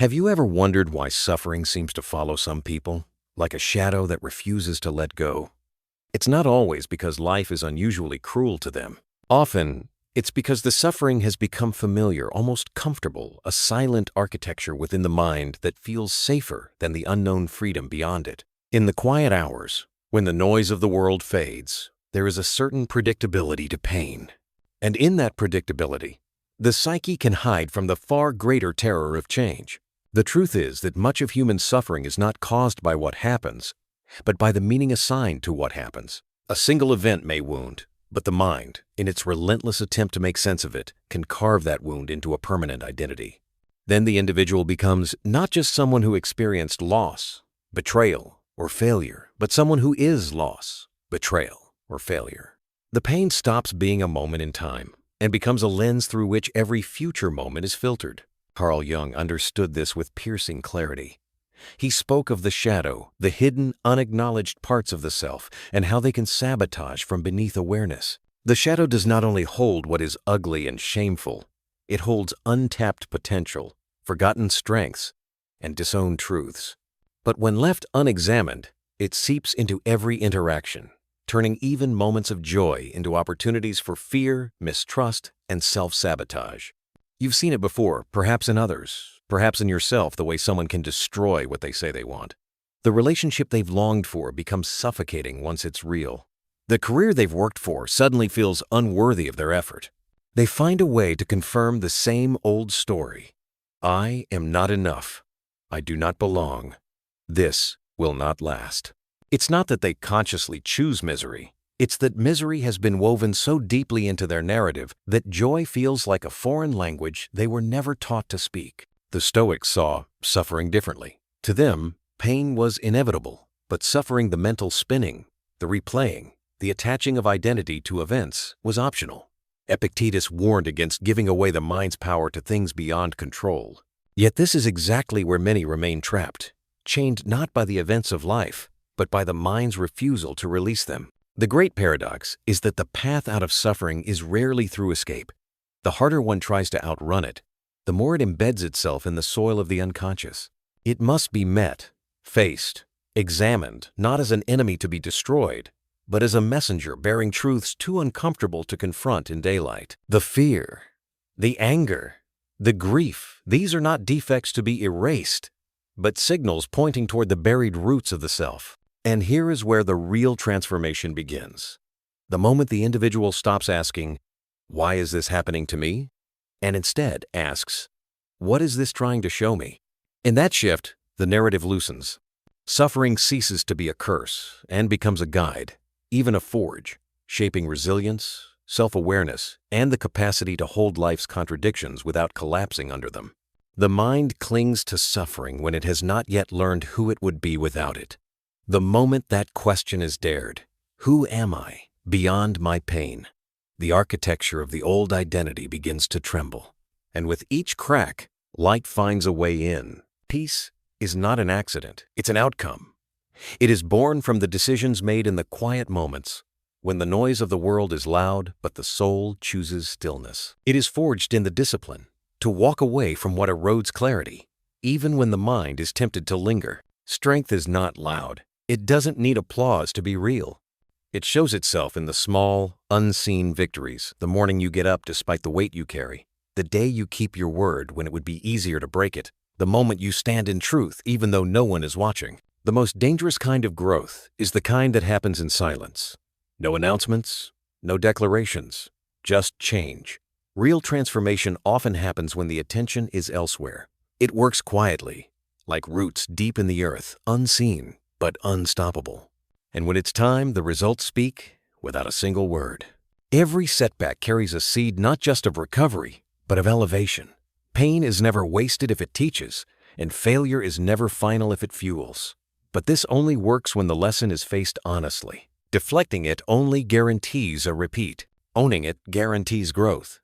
Have you ever wondered why suffering seems to follow some people, like a shadow that refuses to let go? It's not always because life is unusually cruel to them. Often, it's because the suffering has become familiar, almost comfortable, a silent architecture within the mind that feels safer than the unknown freedom beyond it. In the quiet hours, when the noise of the world fades, there is a certain predictability to pain. And in that predictability, the psyche can hide from the far greater terror of change. The truth is that much of human suffering is not caused by what happens, but by the meaning assigned to what happens. A single event may wound, but the mind, in its relentless attempt to make sense of it, can carve that wound into a permanent identity. Then the individual becomes not just someone who experienced loss, betrayal, or failure, but someone who is loss, betrayal, or failure. The pain stops being a moment in time and becomes a lens through which every future moment is filtered. Carl Jung understood this with piercing clarity. He spoke of the shadow, the hidden, unacknowledged parts of the self, and how they can sabotage from beneath awareness. The shadow does not only hold what is ugly and shameful, it holds untapped potential, forgotten strengths, and disowned truths. But when left unexamined, it seeps into every interaction, turning even moments of joy into opportunities for fear, mistrust, and self-sabotage. You've seen it before, perhaps in others, perhaps in yourself, the way someone can destroy what they say they want. The relationship they've longed for becomes suffocating once it's real. The career they've worked for suddenly feels unworthy of their effort. They find a way to confirm the same old story. I am not enough. I do not belong. This will not last. It's not that they consciously choose misery. It's that misery has been woven so deeply into their narrative that joy feels like a foreign language they were never taught to speak. The Stoics saw suffering differently. To them, pain was inevitable, but suffering, the mental spinning, the replaying, the attaching of identity to events, was optional. Epictetus warned against giving away the mind's power to things beyond control. Yet this is exactly where many remain trapped, chained not by the events of life, but by the mind's refusal to release them. The great paradox is that the path out of suffering is rarely through escape. The harder one tries to outrun it, the more it embeds itself in the soil of the unconscious. It must be met, faced, examined, not as an enemy to be destroyed, but as a messenger bearing truths too uncomfortable to confront in daylight. The fear, the anger, the grief, these are not defects to be erased, but signals pointing toward the buried roots of the self. And here is where the real transformation begins. The moment the individual stops asking, "Why is this happening to me?" and instead asks, "What is this trying to show me?" In that shift, the narrative loosens. Suffering ceases to be a curse and becomes a guide, even a forge, shaping resilience, self-awareness, and the capacity to hold life's contradictions without collapsing under them. The mind clings to suffering when it has not yet learned who it would be without it. The moment that question is dared, who am I beyond my pain? The architecture of the old identity begins to tremble. And with each crack, light finds a way in. Peace is not an accident, it's an outcome. It is born from the decisions made in the quiet moments, when the noise of the world is loud, but the soul chooses stillness. It is forged in the discipline to walk away from what erodes clarity, even when the mind is tempted to linger. Strength is not loud. It doesn't need applause to be real. It shows itself in the small, unseen victories, the morning you get up despite the weight you carry, the day you keep your word when it would be easier to break it, the moment you stand in truth even though no one is watching. The most dangerous kind of growth is the kind that happens in silence. No announcements, no declarations, just change. Real transformation often happens when the attention is elsewhere. It works quietly, like roots deep in the earth, unseen but unstoppable. And when it's time, the results speak without a single word. Every setback carries a seed not just of recovery, but of elevation. Pain is never wasted if it teaches, and failure is never final if it fuels. But this only works when the lesson is faced honestly. Deflecting it only guarantees a repeat. Owning it guarantees growth.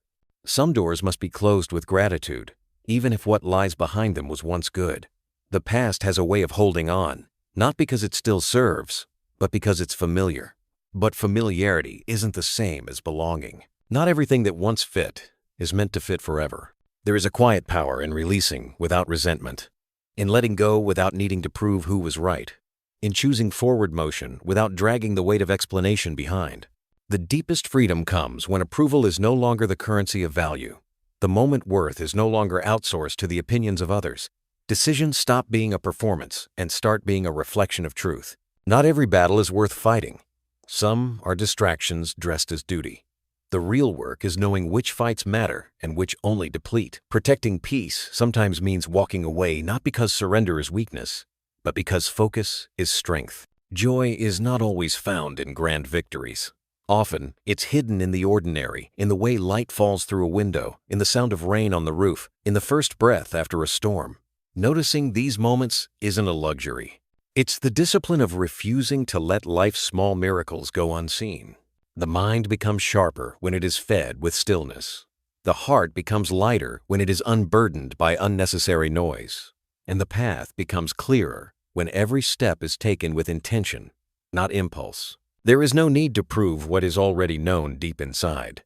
Some doors must be closed with gratitude, even if what lies behind them was once good. The past has a way of holding on, not because it still serves, but because it's familiar. But familiarity isn't the same as belonging. Not everything that once fit is meant to fit forever. There is a quiet power in releasing without resentment, in letting go without needing to prove who was right, in choosing forward motion without dragging the weight of explanation behind. The deepest freedom comes when approval is no longer the currency of value. The moment worth is no longer outsourced to the opinions of others. Decisions stop being a performance and start being a reflection of truth. Not every battle is worth fighting. Some are distractions dressed as duty. The real work is knowing which fights matter and which only deplete. Protecting peace sometimes means walking away not because surrender is weakness, but because focus is strength. Joy is not always found in grand victories. Often, it's hidden in the ordinary, in the way light falls through a window, in the sound of rain on the roof, in the first breath after a storm. Noticing these moments isn't a luxury. It's the discipline of refusing to let life's small miracles go unseen. The mind becomes sharper when it is fed with stillness. The heart becomes lighter when it is unburdened by unnecessary noise. And the path becomes clearer when every step is taken with intention, not impulse. There is no need to prove what is already known deep inside.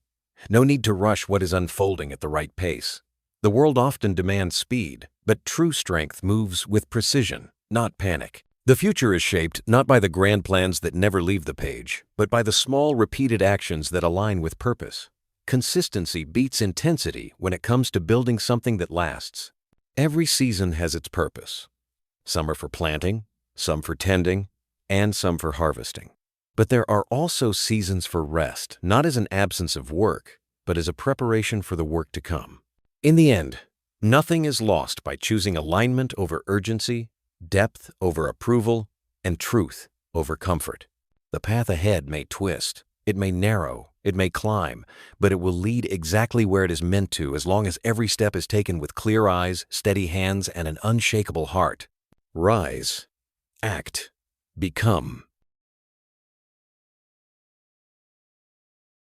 No need to rush what is unfolding at the right pace. The world often demands speed, but true strength moves with precision, not panic. The future is shaped not by the grand plans that never leave the page, but by the small, repeated actions that align with purpose. Consistency beats intensity when it comes to building something that lasts. Every season has its purpose. Some are for planting, some for tending, and some for harvesting. But there are also seasons for rest, not as an absence of work, but as a preparation for the work to come. In the end, nothing is lost by choosing alignment over urgency, depth over approval, and truth over comfort. The path ahead may twist, it may narrow, it may climb, but it will lead exactly where it is meant to as long as every step is taken with clear eyes, steady hands, and an unshakable heart. Rise, act, become.